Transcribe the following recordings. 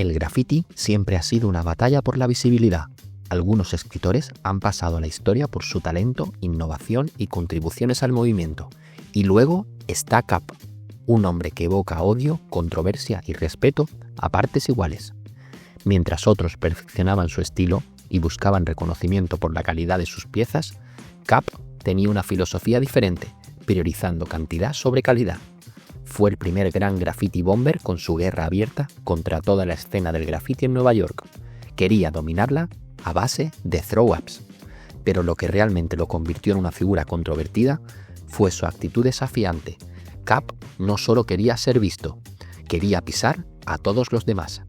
El graffiti siempre ha sido una batalla por la visibilidad. Algunos escritores han pasado a la historia por su talento, innovación y contribuciones al movimiento. Y luego está Cap, un hombre que evoca odio, controversia y respeto a partes iguales. Mientras otros perfeccionaban su estilo y buscaban reconocimiento por la calidad de sus piezas, Cap tenía una filosofía diferente, priorizando cantidad sobre calidad. Fue el primer gran graffiti bomber con su guerra abierta contra toda la escena del graffiti en Nueva York. Quería dominarla a base de throw-ups, pero lo que realmente lo convirtió en una figura controvertida fue su actitud desafiante. Cap no solo quería ser visto, quería pisar a todos los demás.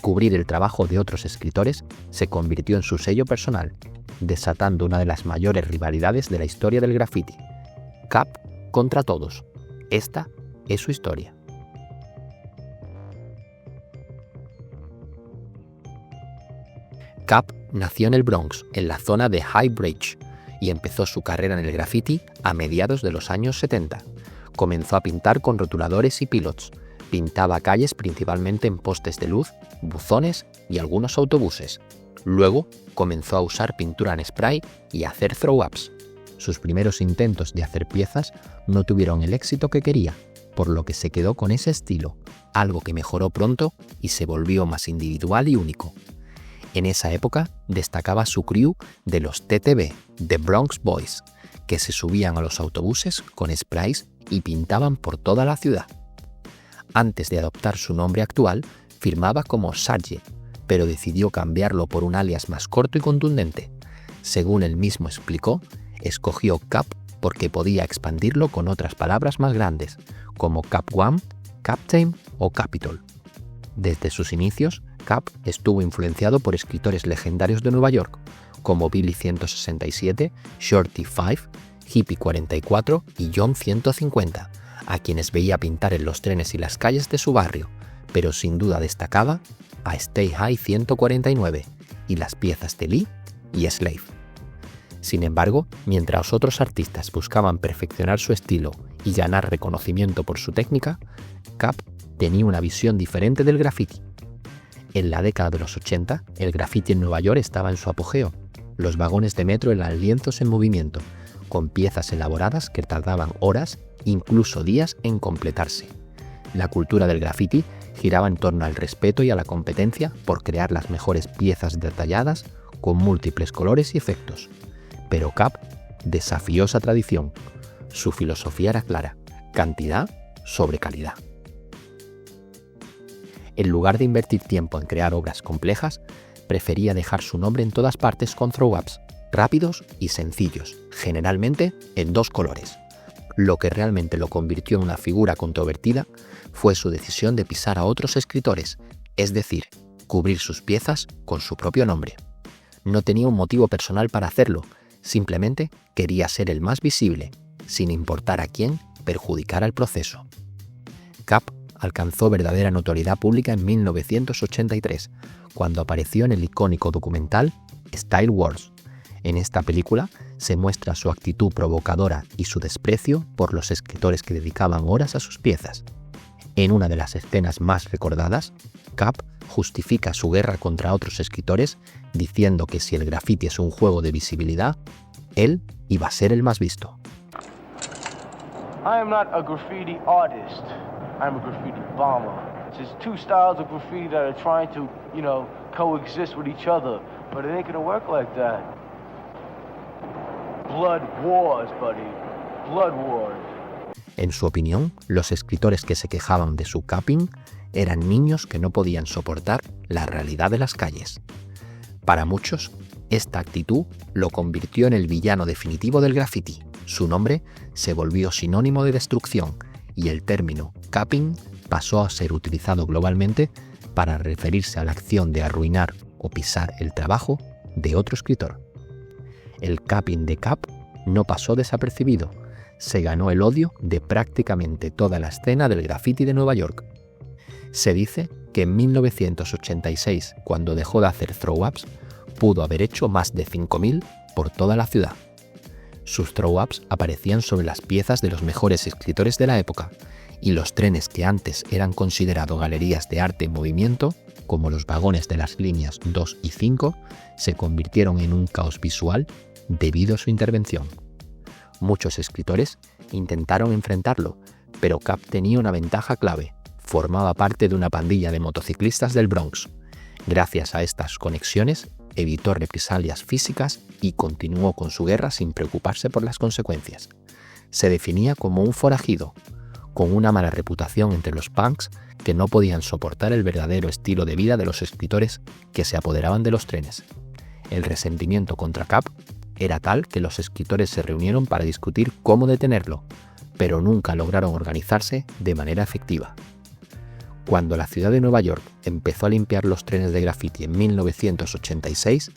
Cubrir el trabajo de otros escritores se convirtió en su sello personal, desatando una de las mayores rivalidades de la historia del graffiti. Cap contra todos. Esta es su historia. Cap nació en el Bronx, en la zona de High Bridge, y empezó su carrera en el graffiti a mediados de los años 70. Comenzó a pintar con rotuladores y pilots. Pintaba calles principalmente en postes de luz, buzones y algunos autobuses. Luego comenzó a usar pintura en spray y a hacer throw-ups. Sus primeros intentos de hacer piezas no tuvieron el éxito que quería, por lo que se quedó con ese estilo, algo que mejoró pronto y se volvió más individual y único. En esa época destacaba su crew de los TTB, The Bronx Boys, que se subían a los autobuses con sprays y pintaban por toda la ciudad. Antes de adoptar su nombre actual, firmaba como Sgt., pero decidió cambiarlo por un alias más corto y contundente. Según él mismo explicó, escogió Cap porque podía expandirlo con otras palabras más grandes, como Cap One, Captain o Capitol. Desde sus inicios, Cap estuvo influenciado por escritores legendarios de Nueva York, como Billy 167, Shorty 5, Hippie 44 y John 150, a quienes veía pintar en los trenes y las calles de su barrio, pero sin duda destacaba a Stay High 149 y las piezas de Lee y Slave. Sin embargo, mientras otros artistas buscaban perfeccionar su estilo y ganar reconocimiento por su técnica, Cap tenía una visión diferente del graffiti. En la década de los 80, el graffiti en Nueva York estaba en su apogeo. Los vagones de metro eran lienzos en movimiento, con piezas elaboradas que tardaban horas, incluso días, en completarse. La cultura del graffiti giraba en torno al respeto y a la competencia por crear las mejores piezas detalladas con múltiples colores y efectos. Pero Cap desafió esa tradición. Su filosofía era clara: cantidad sobre calidad. En lugar de invertir tiempo en crear obras complejas, prefería dejar su nombre en todas partes con throw-ups, rápidos y sencillos, generalmente en dos colores. Lo que realmente lo convirtió en una figura controvertida fue su decisión de pisar a otros escritores, es decir, cubrir sus piezas con su propio nombre. No tenía un motivo personal para hacerlo, simplemente quería ser el más visible, sin importar a quién perjudicara el proceso. Cap alcanzó verdadera notoriedad pública en 1983, cuando apareció en el icónico documental Style Wars. En esta película se muestra su actitud provocadora y su desprecio por los escritores que dedicaban horas a sus piezas. En una de las escenas más recordadas, Cap justifica su guerra contra otros escritores diciendo que si el graffiti es un juego de visibilidad, él iba a ser el más visto. I am not a graffiti artist. I'm a graffiti bomber. There's two styles of graffiti that are trying to, coexist with each other, but it ain't gonna work like that. Blood wars, buddy. Blood wars. En su opinión, los escritores que se quejaban de su capping eran niños que no podían soportar la realidad de las calles. Para muchos, esta actitud lo convirtió en el villano definitivo del graffiti. Su nombre se volvió sinónimo de destrucción y el término capping pasó a ser utilizado globalmente para referirse a la acción de arruinar o pisar el trabajo de otro escritor. El capping de Cap no pasó desapercibido. Se ganó el odio de prácticamente toda la escena del graffiti de Nueva York. Se dice que en 1986, cuando dejó de hacer throw-ups, pudo haber hecho más de 5.000 por toda la ciudad. Sus throw-ups aparecían sobre las piezas de los mejores escritores de la época, y los trenes que antes eran considerados galerías de arte en movimiento como los vagones de las líneas 2 y 5, se convirtieron en un caos visual debido a su intervención. Muchos escritores intentaron enfrentarlo, pero Cap tenía una ventaja clave: formaba parte de una pandilla de motociclistas del Bronx. Gracias a estas conexiones, evitó represalias físicas y continuó con su guerra sin preocuparse por las consecuencias. Se definía como un forajido, con una mala reputación entre los punks que no podían soportar el verdadero estilo de vida de los escritores que se apoderaban de los trenes. El resentimiento contra Cap era tal que los escritores se reunieron para discutir cómo detenerlo, pero nunca lograron organizarse de manera efectiva. Cuando la ciudad de Nueva York empezó a limpiar los trenes de graffiti en 1986,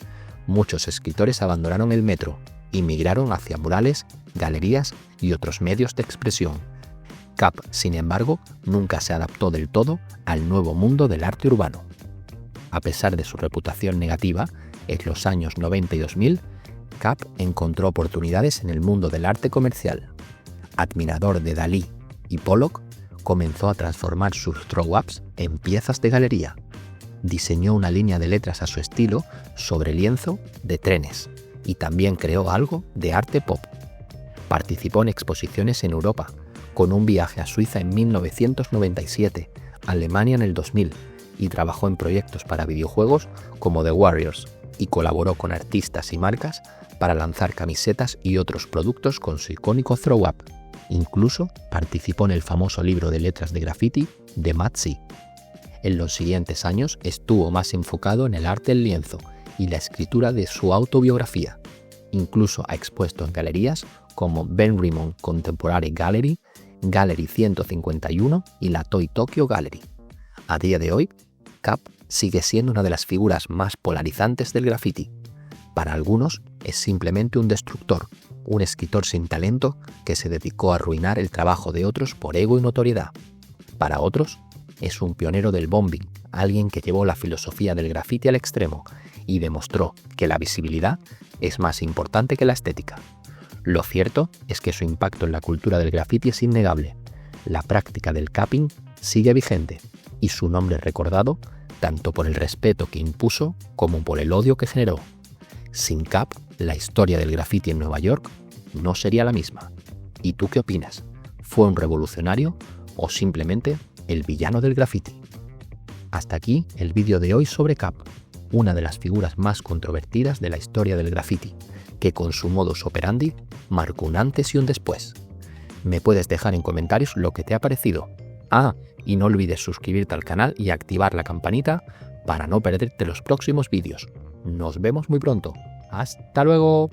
muchos escritores abandonaron el metro y migraron hacia murales, galerías y otros medios de expresión. Cap, sin embargo, nunca se adaptó del todo al nuevo mundo del arte urbano. A pesar de su reputación negativa, en los años 90 y 2000, Cap encontró oportunidades en el mundo del arte comercial. Admirador de Dalí y Pollock, comenzó a transformar sus throw-ups en piezas de galería. Diseñó una línea de letras a su estilo sobre lienzo de trenes y también creó algo de arte pop. Participó en exposiciones en Europa, con un viaje a Suiza en 1997, Alemania en el 2000, y trabajó en proyectos para videojuegos como The Warriors, y colaboró con artistas y marcas para lanzar camisetas y otros productos con su icónico throw-up. Incluso participó en el famoso libro de letras de graffiti de Matt C. En los siguientes años estuvo más enfocado en el arte del lienzo y la escritura de su autobiografía. Incluso ha expuesto en galerías como Ben Rimond Contemporary Gallery, Gallery 151 y la Toy Tokyo Gallery. A día de hoy, Cap sigue siendo una de las figuras más polarizantes del graffiti. Para algunos es simplemente un destructor, un escritor sin talento que se dedicó a arruinar el trabajo de otros por ego y notoriedad. Para otros, es un pionero del bombing, alguien que llevó la filosofía del graffiti al extremo y demostró que la visibilidad es más importante que la estética. Lo cierto es que su impacto en la cultura del graffiti es innegable. La práctica del capping sigue vigente y su nombre es recordado tanto por el respeto que impuso como por el odio que generó. Sin Cap, la historia del graffiti en Nueva York no sería la misma. ¿Y tú qué opinas? ¿Fue un revolucionario o simplemente el villano del graffiti? Hasta aquí el vídeo de hoy sobre Cap, una de las figuras más controvertidas de la historia del graffiti, que con su modus operandi marcó un antes y un después. Me puedes dejar en comentarios lo que te ha parecido. Y no olvides suscribirte al canal y activar la campanita para no perderte los próximos vídeos. Nos vemos muy pronto. ¡Hasta luego!